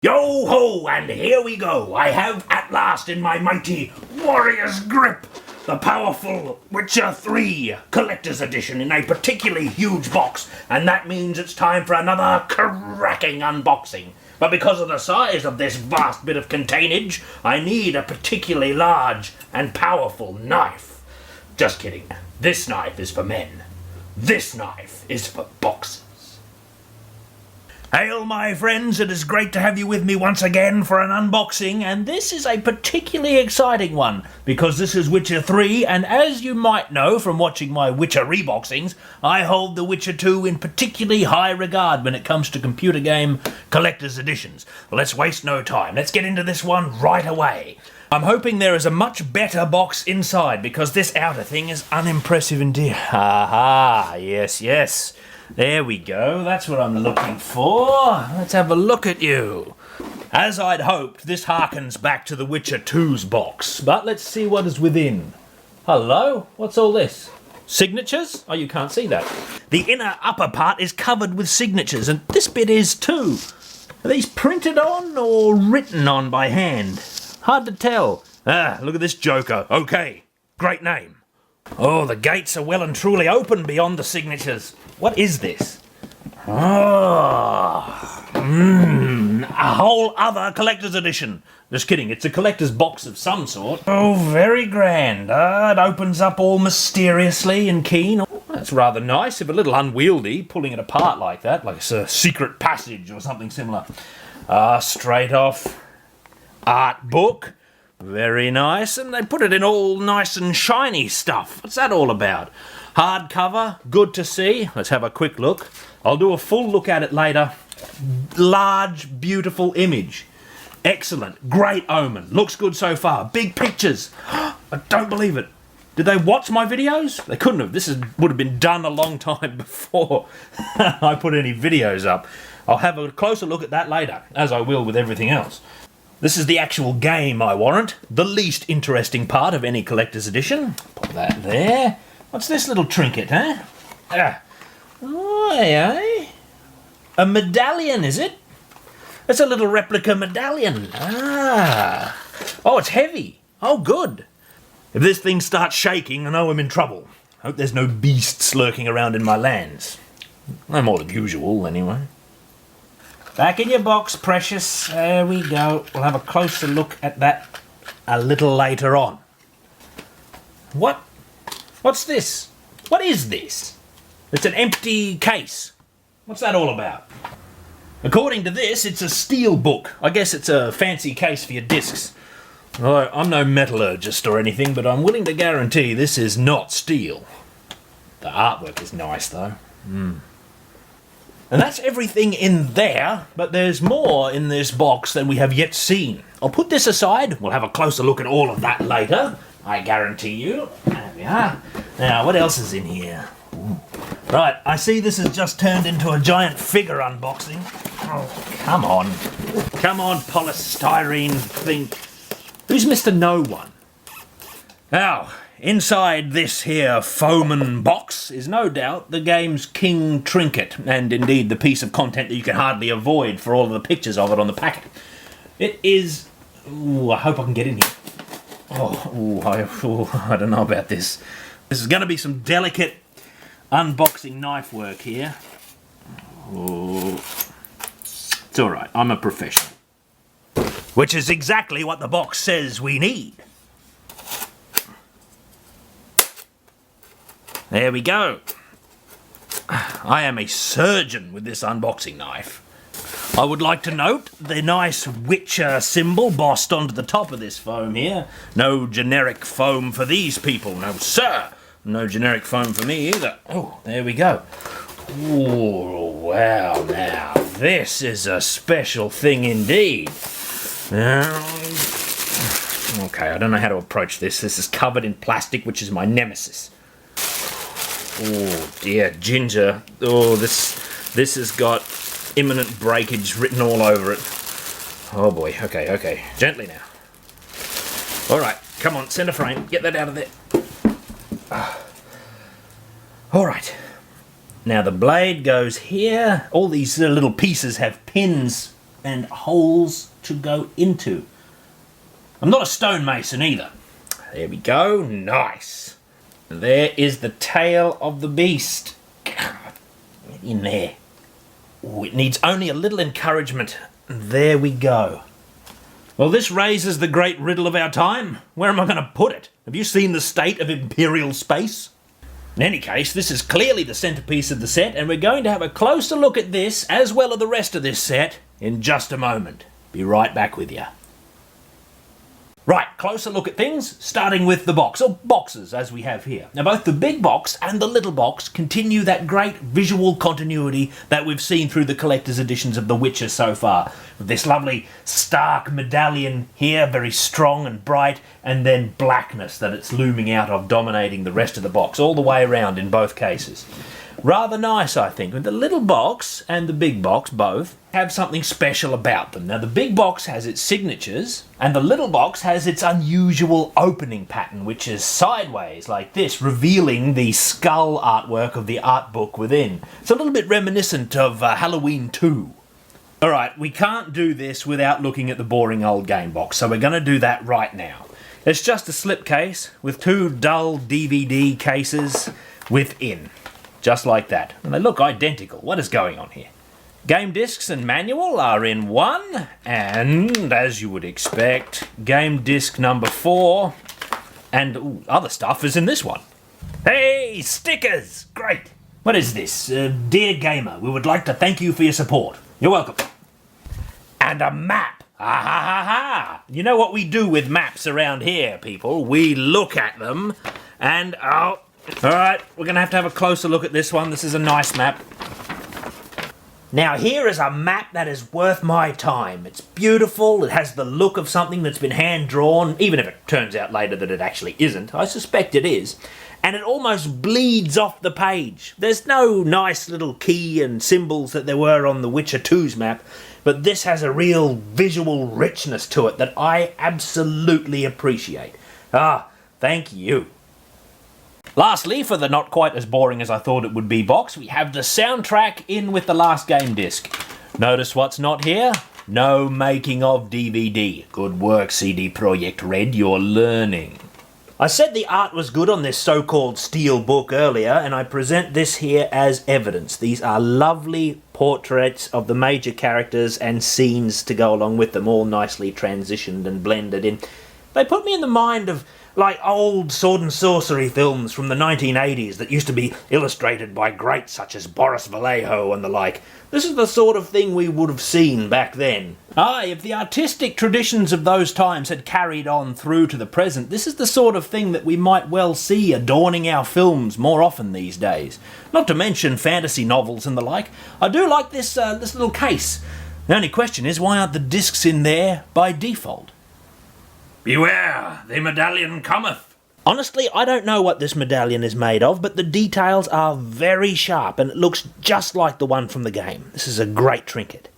Yo ho, and here we go. I have at last in my mighty warrior's grip the powerful Witcher 3 Collector's Edition in a particularly huge box, and that means it's time for another cracking unboxing. But because of the size of this vast bit of containage, I need a particularly large and powerful knife. Just kidding. This knife is for men. This knife is for boxers. Hail my friends, it is great to have you with me once again for an unboxing, and this is a particularly exciting one, because this is Witcher 3, and as you might know from watching my Witcher reboxings, I hold the Witcher 2 in particularly high regard when it comes to computer game collector's editions. Well, let's waste no time, let's get into this one right away. I'm hoping there is a much better box inside, because this outer thing is unimpressive indeed. Ha, yes. There we go, that's what I'm looking for. Let's have a look at you. As I'd hoped, this harkens back to the Witcher 2's box, but let's see what is within. Hello? What's all this? Signatures? Oh, you can't see that. The inner upper part is covered with signatures, and this bit is too. Are these printed on or written on by hand? Hard to tell. Look at this joker. Okay, great name. Oh, the gates are well and truly open beyond the signatures. What is this? A whole other collector's edition. Just kidding, it's a collector's box of some sort. Oh, very grand. It opens up all mysteriously and keen. Oh, that's rather nice, if a little unwieldy, pulling it apart like that, like it's a secret passage or something similar. Straight off. Art book. Very nice, and they put it in all nice and shiny stuff. What's that all about? Hardcover, good to see. Let's have a quick look. I'll do a full look at it later. Large, beautiful image. Excellent, great omen. Looks good so far. Big pictures. I don't believe it. Did they watch my videos? They couldn't have. This would have been done a long time before I put any videos up. I'll have a closer look at that later, as I will with everything else. This is the actual game, I warrant. The least interesting part of any collector's edition. Put that there. What's this little trinket, huh? A medallion, is it? It's a little replica medallion. Oh, it's heavy. Oh, good. If this thing starts shaking, I know I'm in trouble. Hope there's no beasts lurking around in my lands. No more than usual, anyway. Back in your box, precious. There we go. We'll have a closer look at that a little later on. What's this? What is this? It's an empty case. What's that all about? According to this, it's a steel book. I guess it's a fancy case for your discs. Well, I'm no metallurgist or anything, but I'm willing to guarantee this is not steel. The artwork is nice, though. And that's everything in there, but there's more in this box than we have yet seen. I'll put this aside. We'll have a closer look at all of that later, I guarantee you. There we are. Now, what else is in here? Right, I see this has just turned into a giant figure unboxing. Oh, come on. Come on, polystyrene thing. Who's Mr. No One? Now, inside this here foaming box is no doubt the game's king trinket, and indeed the piece of content that you can hardly avoid for all of the pictures of it on the packet. It is... Ooh, I hope I can get in here. I don't know about this. This is going to be some delicate unboxing knife work here. It's alright, I'm a professional. Which is exactly what the box says we need. There we go. I am a surgeon with this unboxing knife. I would like to note the nice Witcher symbol bossed onto the top of this foam here. No generic foam for these people, no sir. No generic foam for me either. Oh, there we go. Oh, wow, now this is a special thing indeed. Okay, I don't know how to approach this. This is covered in plastic, which is my nemesis. Oh dear, ginger. Oh, this has got imminent breakage written all over it. Oh boy, okay. Gently now. Alright, come on, centre frame. Get that out of there. Alright. Now the blade goes here. All these little pieces have pins and holes to go into. I'm not a stonemason either. There we go, nice. There is the tail of the beast. God, get in there. Ooh, it needs only a little encouragement. There we go. Well, this raises the great riddle of our time. Where am I going to put it? Have you seen the state of Imperial space? In any case, this is clearly the centerpiece of the set, and we're going to have a closer look at this, as well as the rest of this set, in just a moment. Be right back with you. Right, closer look at things, starting with the box, or boxes as we have here. Now both the big box and the little box continue that great visual continuity that we've seen through the collector's editions of The Witcher so far. With this lovely stark medallion here, very strong and bright, and then blackness that it's looming out of, dominating the rest of the box, all the way around in both cases. Rather nice, I think. The little box and the big box both have something special about them. Now, the big box has its signatures, and the little box has its unusual opening pattern, which is sideways, like this, revealing the skull artwork of the art book within. It's a little bit reminiscent of Halloween 2. Alright, we can't do this without looking at the boring old game box, so we're going to do that right now. It's just a slipcase with two dull DVD cases within. Just like that. And they look identical. What is going on here? Game discs and manual are in one, and as you would expect, game disc number 4 and other stuff is in this one. Hey, stickers! Great! What is this? Dear gamer, we would like to thank you for your support. You're welcome. And a map! Ha ha ha ha! You know what we do with maps around here, people? We look at them and alright, we're going to have a closer look at this one. This is a nice map. Now here is a map that is worth my time. It's beautiful, it has the look of something that's been hand-drawn, even if it turns out later that it actually isn't. I suspect it is. And it almost bleeds off the page. There's no nice little key and symbols that there were on The Witcher 2's map, but this has a real visual richness to it that I absolutely appreciate. Thank you. Lastly, for the not quite as boring as I thought it would be box, we have the soundtrack in with the last game disc. Notice what's not here? No making of DVD. Good work, CD Projekt Red, you're learning. I said the art was good on this so-called steel book earlier, and I present this here as evidence. These are lovely portraits of the major characters and scenes to go along with them, all nicely transitioned and blended in. They put me in the mind of like old sword and sorcery films from the 1980s that used to be illustrated by greats such as Boris Vallejo and the like. This is the sort of thing we would have seen back then. If the artistic traditions of those times had carried on through to the present, this is the sort of thing that we might well see adorning our films more often these days. Not to mention fantasy novels and the like. I do like this little case. The only question is, why aren't the discs in there by default? Beware, the medallion cometh. Honestly, I don't know what this medallion is made of, but the details are very sharp and it looks just like the one from the game. This is a great trinket.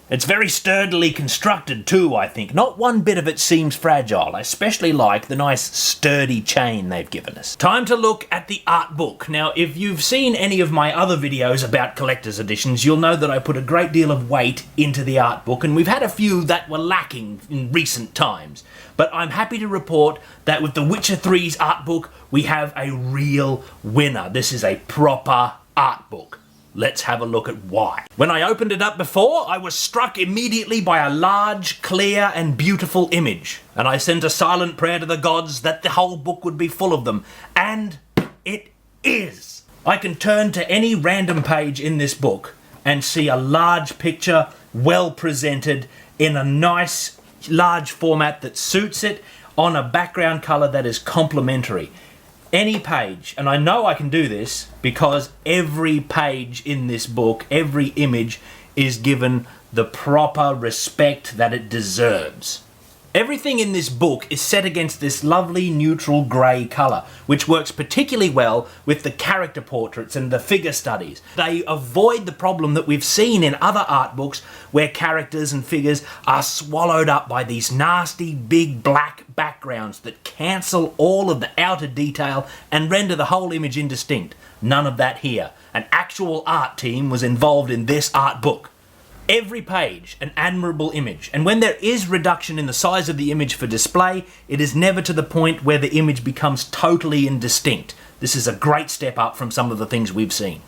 It's very sturdily constructed too, I think. Not one bit of it seems fragile. I especially like the nice sturdy chain they've given us. Time to look at the art book. Now, if you've seen any of my other videos about collector's editions, you'll know that I put a great deal of weight into the art book, and we've had a few that were lacking in recent times. But I'm happy to report that with The Witcher 3's art book, we have a real winner. This is a proper art book. Let's have a look at why. When I opened it up before, I was struck immediately by a large, clear and beautiful image. And I sent a silent prayer to the gods that the whole book would be full of them. And it is. I can turn to any random page in this book and see a large picture, well presented, in a nice, large format that suits it, on a background colour that is complementary. Any page, and I know I can do this because every page in this book, every image is given the proper respect that it deserves. Everything in this book is set against this lovely neutral grey colour, which works particularly well with the character portraits and the figure studies. They avoid the problem that we've seen in other art books where characters and figures are swallowed up by these nasty big black backgrounds that cancel all of the outer detail and render the whole image indistinct. None of that here. An actual art team was involved in this art book. Every page an admirable image, and when there is reduction in the size of the image for display, it is never to the point where the image becomes totally indistinct. This is a great step up from some of the things we've seen.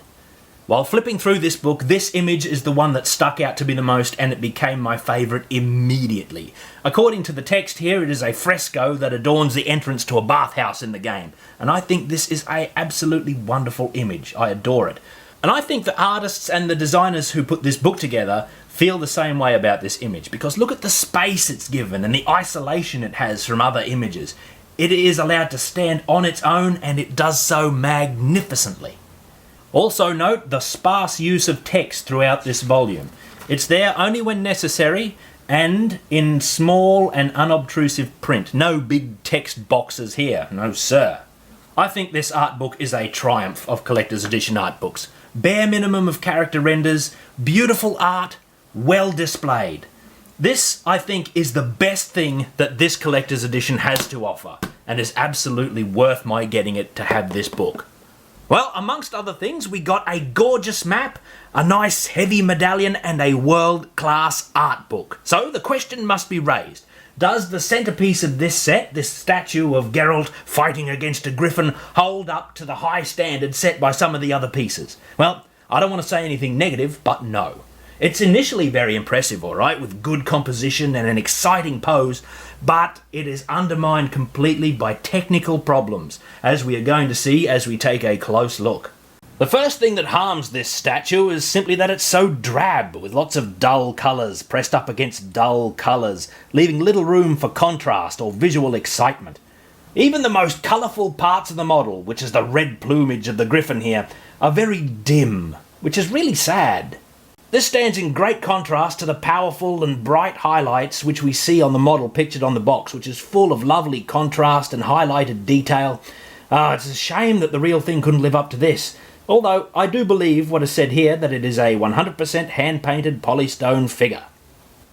While flipping through this book, this image is the one that stuck out to me the most, and it became my favourite immediately. According to the text here, it is a fresco that adorns the entrance to a bathhouse in the game, and I think this is an absolutely wonderful image. I adore it. And I think the artists and the designers who put this book together feel the same way about this image, because look at the space it's given and the isolation it has from other images. It is allowed to stand on its own, and it does so magnificently. Also note the sparse use of text throughout this volume. It's there only when necessary and in small and unobtrusive print. No big text boxes here, no sir. I think this art book is a triumph of collector's edition art books. Bare minimum of character renders, beautiful art, well displayed. This, I think, is the best thing that this collector's edition has to offer, and is absolutely worth my getting it to have this book. Well, amongst other things, we got a gorgeous map, a nice heavy medallion, and a world-class art book. So the question must be raised. Does the centerpiece of this set, this statue of Geralt fighting against a griffin, hold up to the high standard set by some of the other pieces? Well, I don't want to say anything negative, but no. It's initially very impressive, alright, with good composition and an exciting pose, but it is undermined completely by technical problems, as we are going to see as we take a close look. The first thing that harms this statue is simply that it's so drab, with lots of dull colours pressed up against dull colours, leaving little room for contrast or visual excitement. Even the most colourful parts of the model, which is the red plumage of the griffin here, are very dim, which is really sad. This stands in great contrast to the powerful and bright highlights which we see on the model pictured on the box, which is full of lovely contrast and highlighted detail. It's a shame that the real thing couldn't live up to this. Although I do believe what is said here, that it is a 100% hand-painted polystone figure.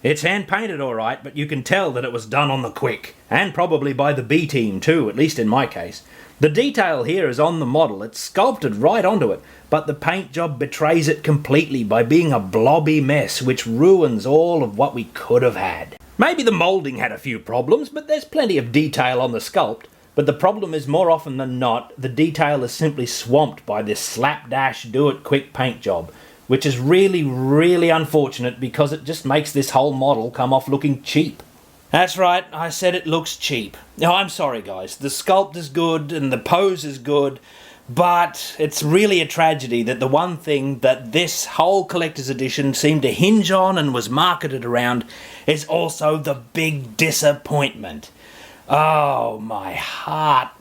It's hand-painted alright, but you can tell that it was done on the quick, and probably by the B team too, at least in my case. The detail here is on the model, it's sculpted right onto it, but the paint job betrays it completely by being a blobby mess which ruins all of what we could have had. Maybe the moulding had a few problems, but there's plenty of detail on the sculpt. But the problem is, more often than not, the detail is simply swamped by this slapdash do-it-quick paint job, which is really, really unfortunate because it just makes this whole model come off looking cheap. That's right, I said it looks cheap. Now, I'm sorry guys, the sculpt is good and the pose is good, but it's really a tragedy that the one thing that this whole collector's edition seemed to hinge on and was marketed around is also the big disappointment. Oh, my heart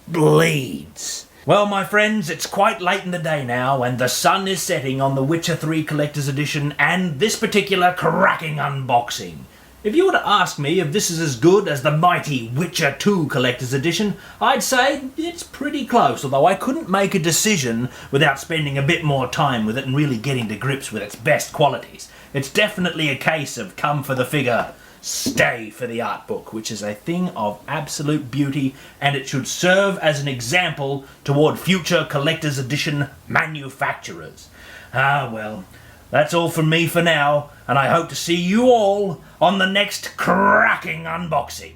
bleeds. Well, my friends, it's quite late in the day now, and the sun is setting on the Witcher 3 Collector's Edition and this particular cracking unboxing. If you were to ask me if this is as good as the mighty Witcher 2 Collector's Edition, I'd say it's pretty close, although I couldn't make a decision without spending a bit more time with it and really getting to grips with its best qualities. It's definitely a case of come for the figure, stay for the art book, which is a thing of absolute beauty, and it should serve as an example toward future collector's edition manufacturers. Ah well, that's all from me for now, and I hope to see you all on the next cracking unboxing.